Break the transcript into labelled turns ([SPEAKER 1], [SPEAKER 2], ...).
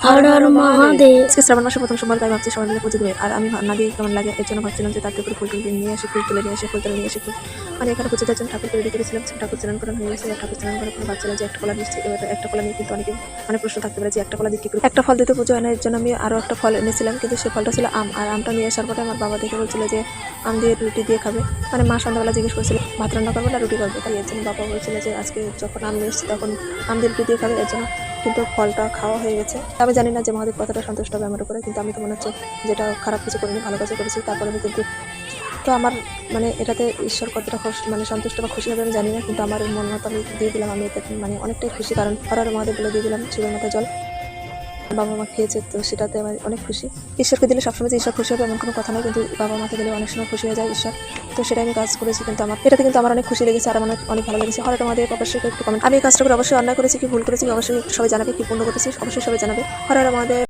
[SPEAKER 1] হর হর মহাদেব।
[SPEAKER 2] আজকে শ্রাবণ মাসের প্রথম সোমবার, তাই ভাবছি সবাই মিলে পুজো দেবে। আর আমি না দিয়ে কেমন লাগে, এর জন্য ভাবছিলাম যে তার থেকে ফুল টুল নিয়ে আসি, ফুল তুলে নিয়ে আসি, ফুল তুলে নিয়ে আসি, ফুল মানে এখানে পুজো দেওয়ার জন্য ঠাকুরকে রেডি করেছিলাম। ঠাকুর স্নান করানো হয়ে গেছে। ঠাকুর স্নান করার পর ভাবছিলাম যে একটা কলা মিষ্টি, এবার একটা কলা নিয়ে কিন্তু অনেকে মানে প্রশ্ন থাকতে পারে যে একটা কলা দিয়ে কি করে একটা ফল দিতে পুজো হয় না। এর জন্য আমি আরও একটা ফল এনেছিলাম, কিন্তু সেই ফলটা ছিল আম। আর আমটা নিয়ে আসার পরে আমার বাবা দেখে বলছিল যে আম দিয়ে রুটি দিয়ে খাবে। মানে মা সন্ধ্যাবেলা জিজ্ঞেস করেছিল ভাত রান্না করবে না রুটি করবে, তাই এর জন্য বাবা বলছিল যে আজকে যখন আম নিয়ে এসেছি তখন আম দিয়ে রুটি দিয়ে খাবে। এর জন্য কিন্তু ফলটা খাওয়া হয়ে গেছে। আমি জানি না যে মহাদেব কতটা সন্তুষ্ট হবে আমার উপরে, কিন্তু আমি তো মনে হচ্ছে যেটা খারাপ কিছু করিনি, ভালো কাজ করেছি। তারপরে আমি কিন্তু তো আমার মানে এটাতে ঈশ্বর কতটা মানে সন্তুষ্ট বা খুশি হবে আমি জানি না, কিন্তু আমার মন মতো আমি দিয়ে দিলাম। আমি এতে মানে অনেকটাই খুশি, কারণ হর হর মহাদেব বলে দিয়ে দিলাম শিবের মাথায় জল। বাবা মা খেয়েছে, তো সেটাতে আমার অনেক খুশি। ঈশ্বরকে দিলে সবসময় যে ঈশ্বর খুশি হবে এমন কোনো কথা নয়, কিন্তু বাবা মাকে দিলে অনেক সময় খুশি হয়ে যায় ঈশ্বর। তো সেটাই আমি কাজ করেছি, কিন্তু এটাতে কিন্তু আমার অনেক খুশি লেগেছে আর আমার অনেক ভালো লেগেছে। হর হর মহাদেব অবশ্যই একটু কমেন্ট। আমি এই কাজটা করে অবশ্যই অন্যায় করেছি কি ভুল করেছি অবশ্যই সবাই জানাবে, কি পূর্ণ করেছি অবশ্যই সবাই জানাবে। হর হর মহাদেব।